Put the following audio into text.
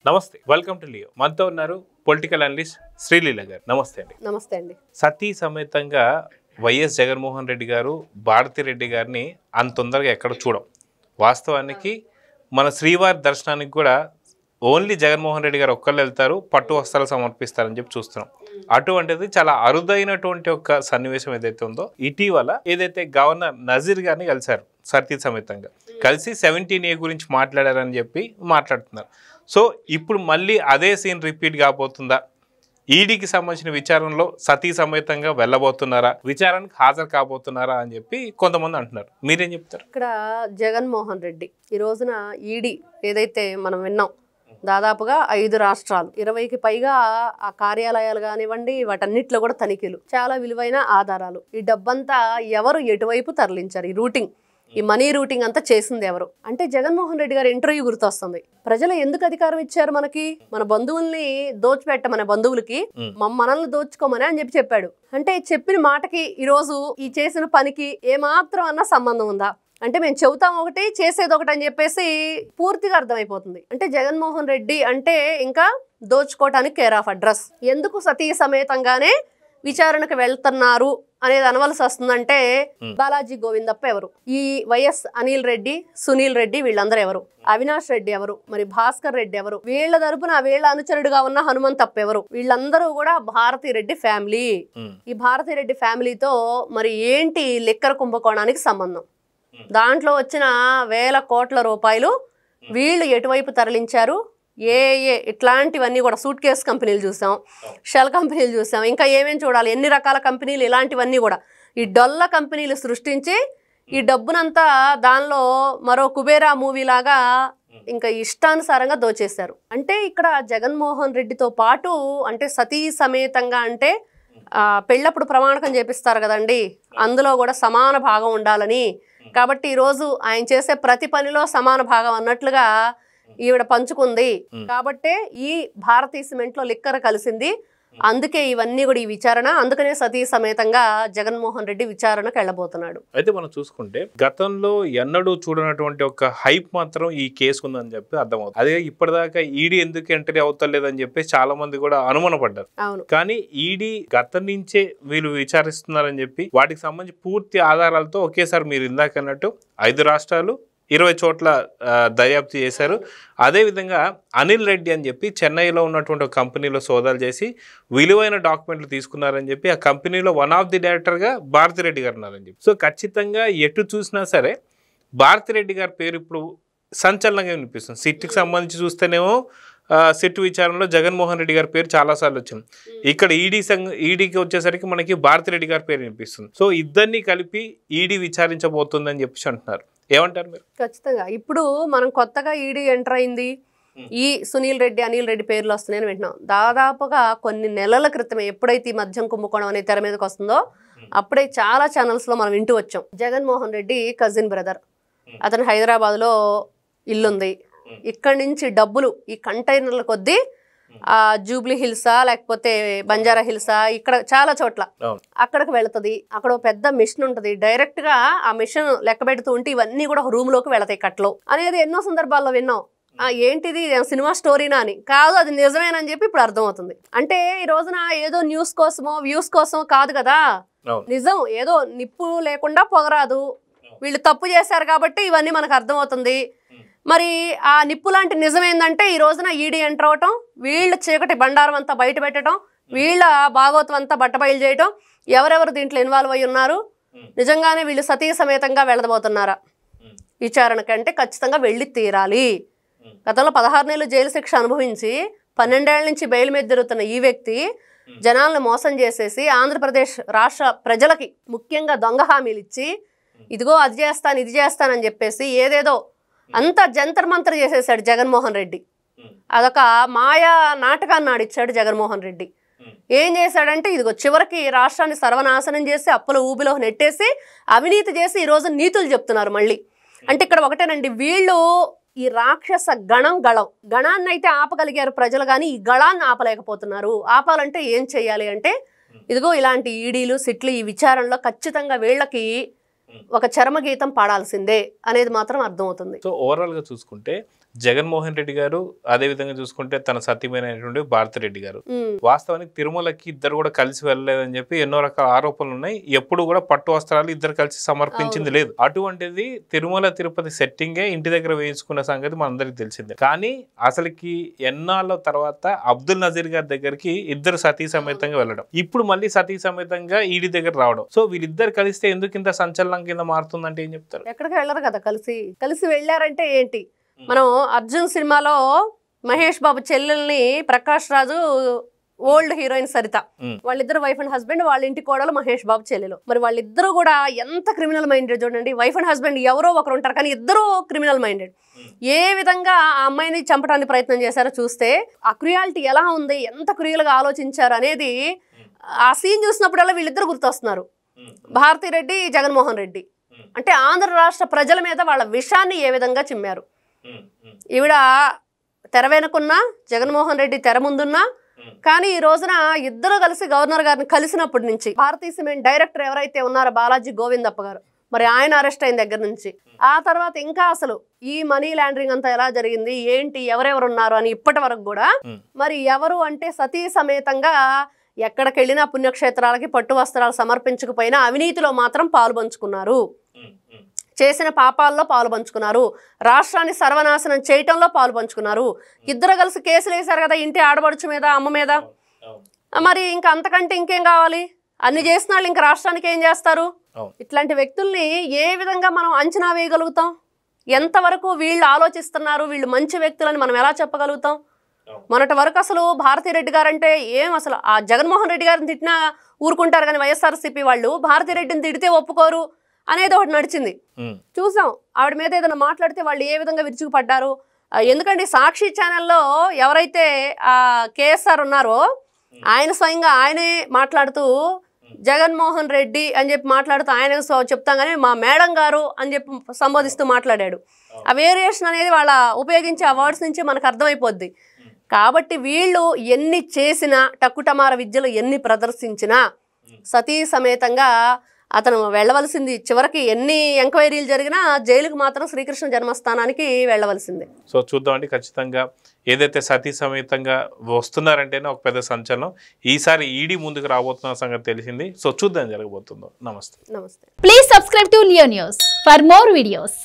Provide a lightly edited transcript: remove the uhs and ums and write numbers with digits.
నమస్తే, welcome to Leo. మనతో ఉన్నారు పొలిటికల్ అనలిస్ట్ శ్రీలీల గారు. నమస్తే అండి. నమస్తే అండి. సతీ సమేతంగా వైఎస్ జగన్మోహన్ రెడ్డి గారు భారతిరెడ్డి గారిని అంత తొందరగా ఎక్కడ చూడం. వాస్తవానికి మన శ్రీవారి దర్శనానికి కూడా ఓన్లీ జగన్మోహన్ రెడ్డి గారు ఒక్కళ్ళు వెళ్తారు, పట్టు వస్త్రాలు సమర్పిస్తారని చెప్పి చూస్తున్నాం. అటువంటిది చాలా అరుదైనటువంటి ఒక సన్నివేశం ఏదైతే ఉందో, ఇటీవల ఏదైతే గవర్నర్ నజీర్ గారిని కలిశారు సతీ సమేతంగా, కలిసి 17A గురించి మాట్లాడారని చెప్పి మాట్లాడుతున్నారు. సో ఇప్పుడు మళ్ళీ అదే సీన్ రిపీట్ కాబోతుందా? ఈడీకి సంబంధించిన విచారణలో సతీ సమేతంగా వెళ్ళబోతున్నారా, విచారణకు హాజరు కాబోతున్నారా అని చెప్పి కొంతమంది అంటున్నారు. మీరేం చెప్తారు? ఇక్కడ జగన్మోహన్ రెడ్డి ఈ రోజున ఈడీ ఏదైతే మనం విన్నాం, దాదాపుగా 5 రాష్ట్రాలు 20కి పైగా ఆ కార్యాలయాలు కానివ్వండి, వాటన్నిటిలో కూడా తనిఖీలు, చాలా విలువైన ఆధారాలు. ఈ డబ్బంతా ఎవరు ఎటువైపు తరలించారు, ఈ రూటింగ్, ఈ మనీ రూటింగ్ అంతా చేసింది ఎవరు అంటే జగన్మోహన్ రెడ్డి గారి ఇంటర్వ్యూ గుర్తొస్తుంది. ప్రజలు ఎందుకు అధికారం ఇచ్చారు మనకి, మన బంధువుల్ని దోచిపెట్టమనే, బంధువులకి మనల్ని దోచుకోమని అని చెప్పాడు. అంటే చెప్పిన మాటకి ఈ రోజు ఈ చేసిన పనికి ఏమాత్రం అన్న సంబంధం ఉందా అంటే మేము చెబుతాం ఒకటి చేసేది ఒకటి అని చెప్పేసి పూర్తిగా అర్థమైపోతుంది. అంటే జగన్మోహన్ రెడ్డి అంటే ఇంకా దోచుకోవటానికి కేర్ ఆఫ్ అడ్రస్. ఎందుకు సతీ సమేతంగానే విచారణకు వెళ్తున్నారు అనేది అనవలసి వస్తుందంటే బాలాజీ గోవిందప్ప ఎవరు, ఈ వైఎస్ అనిల్ రెడ్డి, సునీల్ రెడ్డి వీళ్ళందరూ ఎవరు, అవినాష్ రెడ్డి ఎవరు, మరి భాస్కర్ రెడ్డి ఎవరు, వీళ్ళ తరపున వీళ్ళ అనుచరుడుగా ఉన్న హనుమంతప్ప ఎవరు, వీళ్ళందరూ కూడా భారతిరెడ్డి ఫ్యామిలీ. ఈ భారతిరెడ్డి ఫ్యామిలీతో మరి ఏంటి లిక్కర్ కుంభకోణానికి సంబంధం, దాంట్లో వచ్చిన వేల కోట్ల రూపాయలు వీళ్ళు ఎటువైపు తరలించారు, ఇట్లాంటివన్నీ కూడా సూట్ కేస్ కంపెనీలు చూసాం, షెల్ కంపెనీలు చూసాం, ఇంకా ఏమేమి చూడాలి, ఎన్ని రకాల కంపెనీలు, ఇలాంటివన్నీ కూడా ఈ డొల్ల కంపెనీలు సృష్టించి ఈ డబ్బునంతా దానిలో మరో కుబేరా మూవీ లాగా ఇంకా ఇష్టానుసారంగా దోచేశారు. అంటే ఇక్కడ జగన్మోహన్ రెడ్డితో పాటు అంటే సతీ సమేతంగా అంటే పెళ్ళప్పుడు ప్రమాణకం చేపిస్తారు కదండి, అందులో కూడా సమాన భాగం ఉండాలని. కాబట్టి ఈరోజు ఆయన చేసే ప్రతి పనిలో సమాన భాగం అన్నట్లుగా ఈవిడ పంచుకుంది. కాబట్టే ఈ భారతీయ సిమెంట్ లో లిక్కర్ కలిసింది, అందుకే ఇవన్నీ కూడా ఈ విచారణ, అందుకనే సతీ సమేతంగా జగన్మోహన్ రెడ్డి విచారణకు వెళ్ళబోతున్నాడు. అయితే మనం చూసుకుంటే గతంలో ఎన్నడూ చూడనటువంటి ఒక హైప్ మాత్రం ఈ కేసు ఉందని చెప్పి అర్థమవుతుంది. అదే ఇప్పటిదాకా ఈడీ ఎందుకు ఎంట్రీ అవుతలేదని చెప్పి చాలా మంది కూడా అనుమానపడ్డారు. కానీ ఈడీ గతం నుంచే వీళ్ళు విచారిస్తున్నారని చెప్పి వాటికి సంబంధించి పూర్తి ఆధారాలతో ఒకేసారి మీరు ఇందాక అన్నట్టు 5 రాష్ట్రాలు 20 చోట్ల దర్యాప్తు చేశారు. అదేవిధంగా అనిల్ రెడ్డి అని చెప్పి చెన్నైలో ఉన్నటువంటి ఒక కంపెనీలో సోదాలు చేసి విలువైన డాక్యుమెంట్లు తీసుకున్నారని చెప్పి ఆ కంపెనీలో వన్ ఆఫ్ ది డైరెక్టర్గా భారతిరెడ్డి గారు ఉన్నారని చెప్పి. సో ఖచ్చితంగా ఎటు చూసినా సరే భారతిరెడ్డి గారి పేరు ఇప్పుడు సంచలనంగా వినిపిస్తుంది. సిట్కి సంబంధించి చూస్తేనేమో సిట్ విచారణలో జగన్మోహన్ రెడ్డి గారి పేరు చాలాసార్లు వచ్చింది. ఇక్కడ ఈడీకి వచ్చేసరికి మనకి భారతిరెడ్డి గారి పేరు వినిపిస్తుంది. సో ఇద్దరిని కలిపి ఈడీ విచారించబోతుందని చెప్పి అంటున్నారు. ఏమంటారు మీరు? ఖచ్చితంగా ఇప్పుడు మనం కొత్తగా ఈడీ ఎంటర్ అయింది, ఈ సునీల్ రెడ్డి, అనిల్ రెడ్డి పేర్లు వస్తున్నాయని వింటున్నాం. దాదాపుగా కొన్ని నెలల క్రితమే ఎప్పుడైతే ఈ మద్యం కుంభకోణం అనే తెర మీదకి వస్తుందో అప్పుడే చాలా ఛానల్స్ లో మనం వింటూ వచ్చాం. జగన్మోహన్ రెడ్డి కజిన్ బ్రదర్, అతను హైదరాబాద్ లో ఇల్లుంది, ఇక్కడి నుంచి డబ్బులు ఈ కంటైనర్ల కొద్దీ జూబ్లీ హిల్సా లేకపోతే బంజారా హిల్సా, ఇక్కడ చాలా చోట్ల అక్కడికి వెళుతుంది. అక్కడ పెద్ద మిషన్ ఉంటుంది, డైరెక్ట్ గా ఆ మిషన్ లెక్క పెడుతూ ఉంటే ఇవన్నీ కూడా రూమ్ లోకి వెళతాయి కట్లో అనేది ఎన్నో సందర్భాల్లో విన్నాం. ఏంటిది సినిమా స్టోరీనా అని కాదు, అది నిజమేనని చెప్పి ఇప్పుడు అర్థమవుతుంది. అంటే ఈ రోజున ఏదో న్యూస్ కోసమో వ్యూస్ కోసమో కాదు కదా, నిజం. ఏదో నిప్పు లేకుండా పొగరాదు, వీళ్ళు తప్పు చేశారు కాబట్టి ఇవన్నీ మనకు అర్థమవుతుంది. మరి ఆ నిప్పు లాంటి నిజం ఏంటంటే ఈ రోజున ఈడీ ఎంటర్ అవటం, వీళ్ళ చీకటి బండారం అంతా బయట పెట్టడం, వీళ్ళ భాగవతం అంతా బట్టబయలు చేయటం, ఎవరెవరు దీంట్లో ఇన్వాల్వ్ అయి ఉన్నారు, నిజంగానే వీళ్ళు సతీ సమేతంగా వెళ్ళబోతున్నారా విచారణకంటే ఖచ్చితంగా వెళ్ళి తీరాలి. గతంలో 16 నెలలు జైలు శిక్ష అనుభవించి 12 ఏళ్ల నుంచి బెయిల్ మీద తిరుగుతున్న ఈ వ్యక్తి జనాలను మోసం చేసేసి ఆంధ్రప్రదేశ్ రాష్ట్ర ప్రజలకి ముఖ్యంగా దొంగ హామీలు ఇచ్చి ఇదిగో అది చేస్తాను ఇది చేస్తానని చెప్పేసి ఏదేదో అంత జంతర్ మంతర్ చేసేసాడు జగన్మోహన్ రెడ్డి. అదొక మాయా నాటకాన్ని ఆడిచ్చాడు జగన్మోహన్ రెడ్డి. ఏం చేశాడంటే ఇదిగో చివరికి రాష్ట్రాన్ని సర్వనాశనం చేసి అప్పుల ఊబిలో నెట్టేసి అవినీతి చేసి ఈ రోజు నీతులు చెప్తున్నారు మళ్ళీ. అంటే ఇక్కడ ఒకటేనండి, వీళ్ళు ఈ రాక్షస గణాన్ని అయితే ఆపగలిగారు ప్రజలు, కానీ ఈ గళాన్ని ఆపలేకపోతున్నారు. ఆపాలంటే ఏం చెయ్యాలి అంటే ఇదిగో ఇలాంటి ఈడీలు సిట్లు ఈ విచారణలో ఖచ్చితంగా వీళ్ళకి ఒక చరమగీతం పాడాల్సిందే అనేది మాత్రం అర్థమవుతుంది. సో ఓవరాల్ గా చూసుకుంటే జగన్మోహన్ రెడ్డి గారు అదే విధంగా చూసుకుంటే తన సతీమైనటువంటి భారతిరెడ్డి గారు వాస్తవానికి తిరుమలకి ఇద్దరు కూడా కలిసి వెళ్ళలేదని చెప్పి ఎన్నో రకాల ఆరోపణలు ఉన్నాయి. ఎప్పుడు కూడా పట్టు వస్త్రాలు ఇద్దరు కలిసి సమర్పించింది లేదు. అటువంటిది తిరుమల తిరుపతి సెట్టింగే ఇంటి దగ్గర వేయించుకున్న సంగతి మనందరికి తెలిసిందే. కానీ అసలుకి ఎన్నాళ్ళ తర్వాత అబ్దుల్ నజీర్ గారి దగ్గరికి ఇద్దరు సతీ సమేతంగా వెళ్ళడం, ఇప్పుడు మళ్ళీ సతీ సమేతంగా ఈడీ దగ్గర రావడం, సో వీళ్ళిద్దరు కలిస్తే ఎందుకు ఇంత సంచలనం కింద మారుతుందంటే ఏం చెప్తారు? ఎక్కడికి వెళ్ళరు కదా, కలిసి వెళ్ళారంటే ఏంటి? మనం అర్జున్ సినిమాలో మహేష్ బాబు చెల్లెల్ని ప్రకాష్ రాజు, ఓల్డ్ హీరోయిన్ సరిత, వాళ్ళిద్దరు వైఫ్ అండ్ హస్బెండ్, వాళ్ళ ఇంటి కోడలు మహేష్ బాబు చెల్లెలు. మరి వాళ్ళిద్దరూ కూడా ఎంత క్రిమినల్ మైండెడ్ చూడండి. వైఫ్ అండ్ హస్బెండ్ ఎవరో ఒకరు ఉంటారు, కానీ ఇద్దరు క్రిమినల్ మైండెడ్. ఏ విధంగా ఆ అమ్మాయిని చంపడానికి ప్రయత్నం చేశారో చూస్తే ఆ క్రుయాలిటీ ఎలా ఉంది, ఎంత క్రియలుగా ఆలోచించారు అనేది ఆ సీన్ చూసినప్పుడల్లా వీళ్ళిద్దరు గుర్తొస్తున్నారు. భారతిరెడ్డి, జగన్మోహన్ రెడ్డి. అంటే ఆంధ్ర రాష్ట్ర ప్రజల మీద వాళ్ళ విషాన్ని ఏ విధంగా చిమ్మారు. ఈవిడ తెర వెనుకున్నా, జగన్మోహన్ రెడ్డి తెర ముందున్నా, కానీ ఈ రోజున ఇద్దరు కలిసి గవర్నర్ గారిని కలిసినప్పటి నుంచి భారతీయ సిమెంట్ డైరెక్టర్ ఎవరైతే ఉన్నారో బాలాజీ గోవిందప్ప గారు, మరి ఆయన అరెస్ట్ అయిన దగ్గర నుంచి ఆ తర్వాత ఇంకా అసలు ఈ మనీ లాండరింగ్ అంతా ఎలా జరిగింది, ఏంటి, ఎవరెవరు ఉన్నారు అని ఇప్పటి వరకు కూడా మరి ఎవరు అంటే సతీ సమేతంగా ఎక్కడికి వెళ్ళినా పుణ్యక్షేత్రాలకి పట్టు వస్త్రాలు సమర్పించకపోయినా అవినీతిలో మాత్రం పాలు పంచుకున్నారు, చేసిన పాపాల్లో పాలు పంచుకున్నారు, రాష్ట్రాన్ని సర్వనాశనం చేయటంలో పాలు పంచుకున్నారు. ఇద్దరు కలిసి కేసులు వేశారు కదా ఇంటి ఆడబడుచు మీద, అమ్మ మీద. మరి ఇంకా అంతకంటే ఇంకేం కావాలి? అన్ని చేసిన వాళ్ళు ఇంకా రాష్ట్రానికి ఏం చేస్తారు? ఇట్లాంటి వ్యక్తుల్ని ఏ విధంగా మనం అంచనా వేయగలుగుతాం? ఎంతవరకు వీళ్ళు ఆలోచిస్తున్నారు, వీళ్ళు మంచి వ్యక్తులని మనం ఎలా చెప్పగలుగుతాం? మొన్నటి వరకు అసలు భారతిరెడ్డి గారు అంటే ఏం, అసలు ఆ జగన్మోహన్ రెడ్డి గారిని తిట్టినా ఊరుకుంటారు, కానీ వైఎస్ఆర్సీపీ వాళ్ళు భారతిరెడ్డిని తిడితే ఒప్పుకోరు అనేది ఒకటి నడిచింది. చూసాం ఆవిడ మీద ఏదైనా మాట్లాడితే వాళ్ళు ఏ విధంగా విరుచుకుపడ్డారు. ఎందుకంటే సాక్షి ఛానల్లో ఎవరైతే ఆ కేఎస్ఆర్ ఉన్నారో ఆయన స్వయంగా ఆయనే మాట్లాడుతూ జగన్మోహన్ రెడ్డి అని చెప్పి మాట్లాడుతూ ఆయన చెప్తాం, కానీ మా మేడం గారు అని చెప్పి సంబోధిస్తూ మాట్లాడాడు. ఆ వేరియేషన్ అనేది వాళ్ళ ఉపయోగించే ఆ వర్డ్స్ నుంచి మనకు అర్థమైపోద్ది. కాబట్టి వీళ్ళు ఎన్ని చేసినా, టక్కుటమార విద్యలు ఎన్ని ప్రదర్శించినా సతీ సమేతంగా అతను వెళ్ళవలసింది. చివరికి ఎన్ని ఎంక్వైరీలు జరిగినా జైలుకు మాత్రం శ్రీకృష్ణ జన్మస్థానానికి వెళ్ళవలసిందే. సో చూద్దామండి, ఖచ్చితంగా ఏదైతే సతీ సమేతంగా వస్తున్నారంటేనే ఒక పెద్ద సంచలనం. ఈసారి ఈడీ ముందుకు రాబోతున్న సంగతి తెలిసింది. సో చూద్దాం జరగబోతుందో. నమస్తే. నమస్తే. Please subscribe to Leo news for more videos.